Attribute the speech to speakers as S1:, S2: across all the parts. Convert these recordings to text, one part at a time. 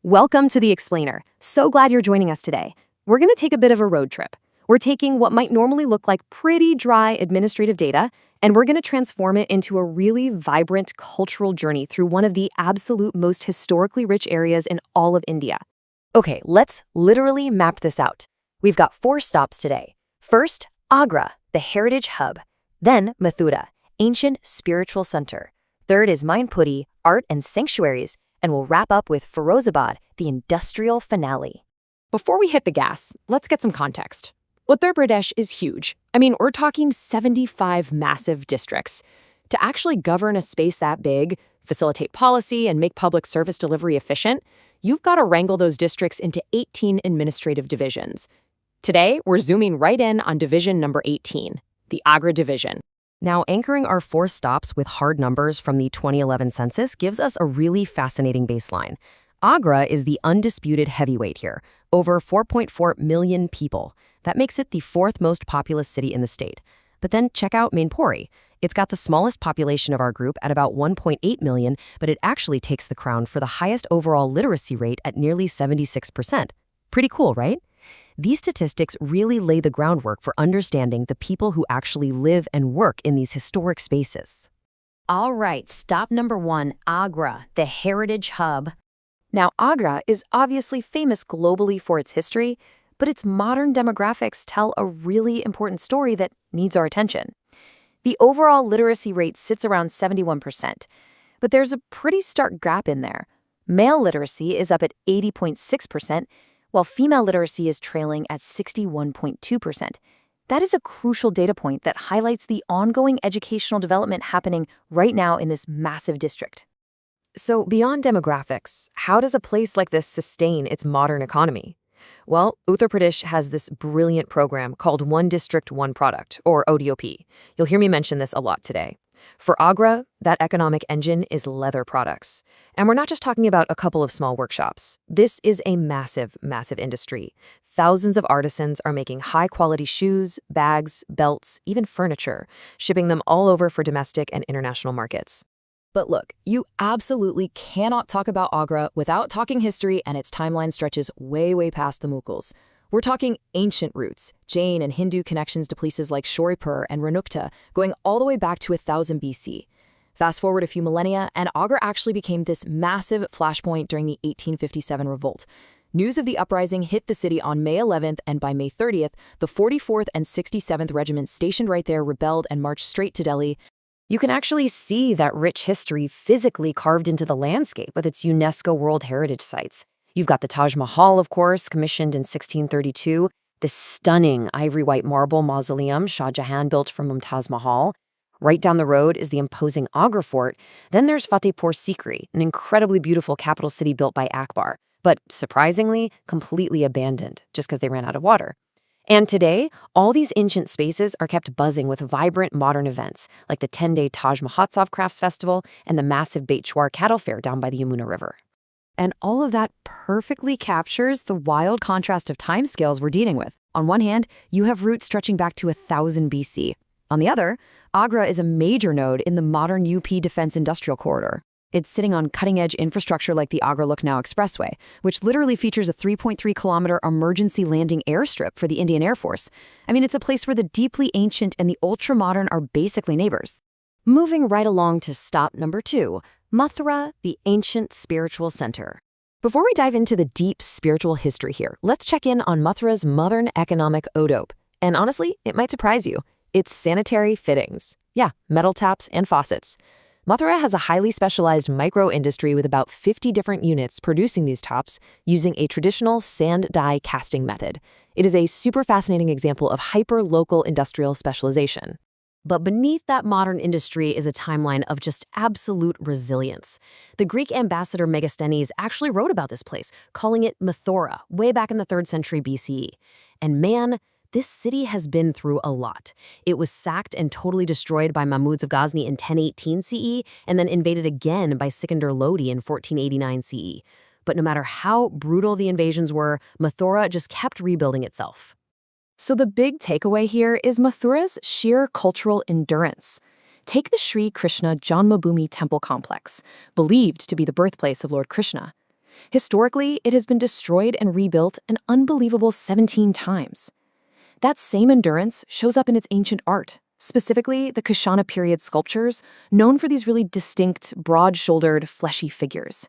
S1: Welcome to The Explainer. So glad you're joining us today. We're going to take a bit of a road trip. We're taking what might normally look like pretty dry administrative data, and we're going to transform it into a really vibrant cultural journey through one of the absolute most historically rich areas in all of India. Okay, let's literally map this out. We've got 4 stops today. First, Agra, the heritage hub. Then, Mathura, ancient spiritual center. Third is Mainpuri, art and sanctuaries. And we'll wrap up with Firozabad, the industrial finale. Before we hit the gas, let's get some context. Uttar Pradesh is huge. We're talking 75 massive districts. To actually govern a space that big, facilitate policy, and make public service delivery efficient, you've got to wrangle those districts into 18 administrative divisions. Today, we're zooming right in on division number 18, the Agra Division. Now, anchoring our 4 stops with hard numbers from the 2011 census gives us a really fascinating baseline. Agra is the undisputed heavyweight here, over 4.4 million people. That makes it the 4th most populous city in the state. But then check out Mainpuri. It's got the smallest population of our group at about 1.8 million, but it actually takes the crown for the highest overall literacy rate at nearly 76%. Pretty cool, right? These statistics really lay the groundwork for understanding the people who actually live and work in these historic spaces.
S2: All right, stop number 1, Agra, the heritage hub.
S1: Now, Agra is obviously famous globally for its history, but its modern demographics tell a really important story that needs our attention. The overall literacy rate sits around 71%, but there's a pretty stark gap in there. Male literacy is up at 80.6%, while female literacy is trailing at 61.2%. That is a crucial data point that highlights the ongoing educational development happening right now in this massive district. So beyond demographics, how does a place like this sustain its modern economy? Well, Uttar Pradesh has this brilliant program called One District, One Product, or ODOP. You'll hear me mention this a lot today. For Agra, that economic engine is leather products. And we're not just talking about a couple of small workshops. This is a massive, massive industry. Thousands of artisans are making high-quality shoes, bags, belts, even furniture, shipping them all over for domestic and international markets. But look, you absolutely cannot talk about Agra without talking history, and its timeline stretches way, way past the Mughals. We're talking ancient roots, Jain and Hindu connections to places like Shoripur and Ranukta, going all the way back to 1000 BC. Fast forward a few millennia, and Agra actually became this massive flashpoint during the 1857 revolt. News of the uprising hit the city on May 11th, and by May 30th, the 44th and 67th regiments stationed right there rebelled and marched straight to Delhi. You can actually see that rich history physically carved into the landscape with its UNESCO World Heritage sites. You've got the Taj Mahal, of course, commissioned in 1632, the stunning ivory white marble mausoleum Shah Jahan built for Mumtaz Mahal. Right down the road is the imposing Agra Fort. Then there's Fatehpur Sikri, an incredibly beautiful capital city built by Akbar, but surprisingly, completely abandoned just because they ran out of water. And today, all these ancient spaces are kept buzzing with vibrant modern events, like the 10-day Taj Mahotsav Crafts Festival and the massive Bait Chwar Cattle Fair down by the Yamuna River. And all of that perfectly captures the wild contrast of timescales we're dealing with. On one hand, you have roots stretching back to 1000 BC. On the other, Agra is a major node in the modern UP Defense Industrial Corridor. It's sitting on cutting-edge infrastructure like the Agra-Lucknow Expressway, which literally features a 3.3-kilometer emergency landing airstrip for the Indian Air Force. It's a place where the deeply ancient and the ultra-modern are basically neighbors. Moving right along to stop number 2, Mathura, the ancient spiritual center. Before we dive into the deep spiritual history here, let's check in on Mathura's modern economic ODOP. And honestly, it might surprise you. It's sanitary fittings. Yeah, metal taps and faucets. Mathura has a highly specialized micro-industry with about 50 different units producing these tops using a traditional sand die casting method. It is a super fascinating example of hyper-local industrial specialization. But beneath that modern industry is a timeline of just absolute resilience. The Greek ambassador Megasthenes actually wrote about this place, calling it Mathura, way back in the 3rd century BCE. And man, this city has been through a lot. It was sacked and totally destroyed by Mahmuds of Ghazni in 1018 CE, and then invaded again by Sikandar Lodi in 1489 CE. But no matter how brutal the invasions were, Mathura just kept rebuilding itself. So the big takeaway here is Mathura's sheer cultural endurance. Take the Sri Krishna Janmabhoomi Temple complex, believed to be the birthplace of Lord Krishna. Historically, it has been destroyed and rebuilt an unbelievable 17 times. That same endurance shows up in its ancient art, specifically the Kushana period sculptures, known for these really distinct, broad-shouldered, fleshy figures.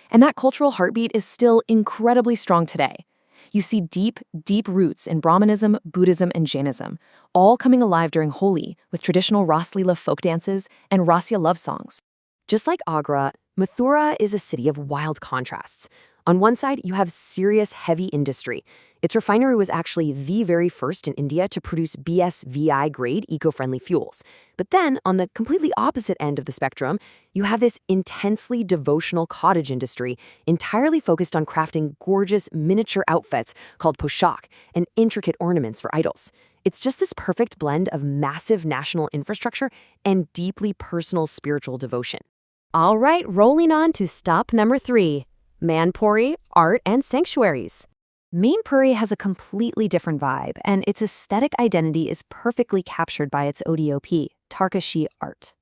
S1: And that cultural heartbeat is still incredibly strong today. You see deep, deep roots in Brahmanism, Buddhism, and Jainism, all coming alive during Holi with traditional Ras Leela folk dances and Rasya love songs. Just like Agra, Mathura is a city of wild contrasts. On one side, you have serious heavy industry. Its refinery was actually the very first in India to produce BSVI-grade eco-friendly fuels. But then, on the completely opposite end of the spectrum, you have this intensely devotional cottage industry entirely focused on crafting gorgeous miniature outfits called poshak and intricate ornaments for idols. It's just this perfect blend of massive national infrastructure and deeply personal spiritual devotion.
S2: All right, rolling on to stop number 3, Manpuri, art and sanctuaries.
S1: Mainpuri has a completely different vibe, and its aesthetic identity is perfectly captured by its ODOP, Tarkashi art.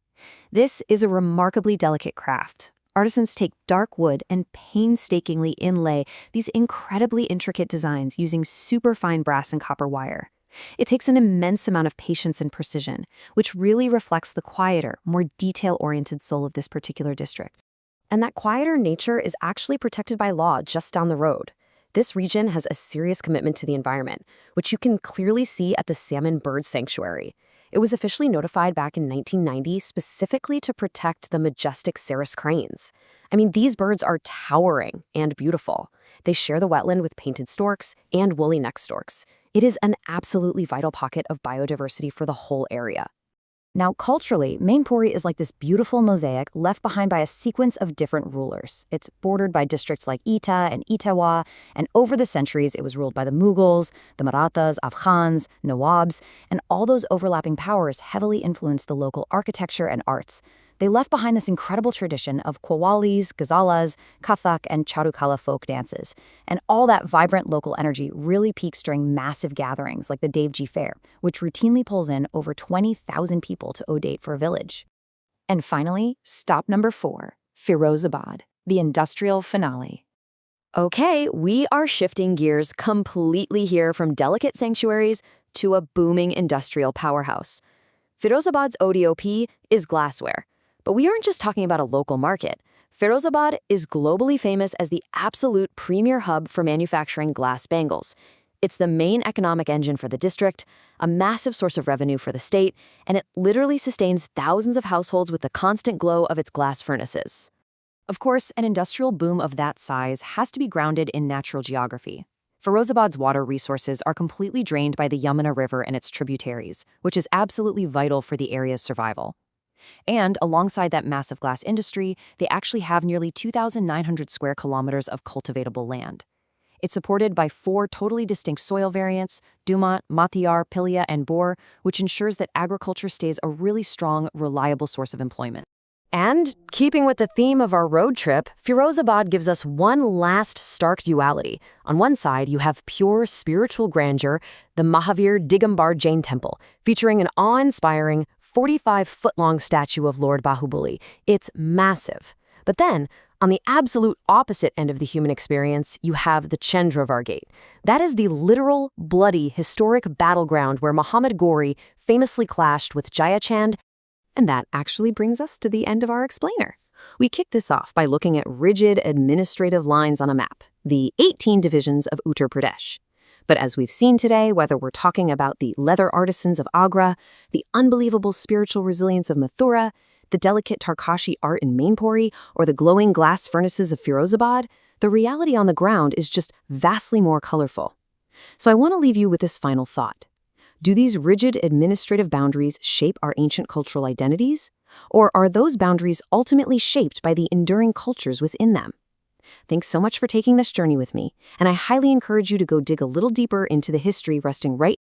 S1: This is a remarkably delicate craft. Artisans take dark wood and painstakingly inlay these incredibly intricate designs using superfine brass and copper wire. It takes an immense amount of patience and precision, which really reflects the quieter, more detail-oriented soul of this particular district. And that quieter nature is actually protected by law just down the road. This region has a serious commitment to the environment, which you can clearly see at the Salmon Bird Sanctuary. It was officially notified back in 1990 specifically to protect the majestic Sarus cranes. I mean, these birds are towering and beautiful. They share the wetland with painted storks and woolly neck storks. It is an absolutely vital pocket of biodiversity for the whole area. Now, culturally, Mainpuri is like this beautiful mosaic left behind by a sequence of different rulers. It's bordered by districts like Eta and Etawah, and over the centuries it was ruled by the Mughals, the Marathas, Afghans, Nawabs, and all those overlapping powers heavily influenced the local architecture and arts. They left behind this incredible tradition of qawwalis, ghazalas, Kathak, and Charukala folk dances. And all that vibrant local energy really peaks during massive gatherings like the Devji Fair, which routinely pulls in over 20,000 people to odate for a village. And finally, stop number 4, Firozabad, the industrial finale. Okay, we are shifting gears completely here from delicate sanctuaries to a booming industrial powerhouse. Firozabad's ODOP is glassware. But we aren't just talking about a local market. Firozabad is globally famous as the absolute premier hub for manufacturing glass bangles. It's the main economic engine for the district, a massive source of revenue for the state, and it literally sustains thousands of households with the constant glow of its glass furnaces. Of course, an industrial boom of that size has to be grounded in natural geography. Firozabad's water resources are completely drained by the Yamuna River and its tributaries, which is absolutely vital for the area's survival. And alongside that massive glass industry, they actually have nearly 2,900 square kilometers of cultivatable land. It's supported by 4 totally distinct soil variants, Dumont, Matiyar, Pilia, and Bor, which ensures that agriculture stays a really strong, reliable source of employment. And, keeping with the theme of our road trip, Firozabad gives us one last stark duality. On one side, you have pure spiritual grandeur, the Mahavir Digambar Jain Temple, featuring an awe-inspiring 45-foot-long statue of Lord Bahubali. It's massive. But then, on the absolute opposite end of the human experience, you have the Chandravar Gate. That is the literal, bloody, historic battleground where Muhammad Ghori famously clashed with Jayachand. And that actually brings us to the end of our explainer. We kick this off by looking at rigid administrative lines on a map, the 18 divisions of Uttar Pradesh. But as we've seen today, whether we're talking about the leather artisans of Agra, the unbelievable spiritual resilience of Mathura, the delicate Tarkashi art in Mainpuri, or the glowing glass furnaces of Firozabad, the reality on the ground is just vastly more colorful. So I want to leave you with this final thought. Do these rigid administrative boundaries shape our ancient cultural identities? Or are those boundaries ultimately shaped by the enduring cultures within them? Thanks so much for taking this journey with me, and I highly encourage you to go dig a little deeper into the history resting right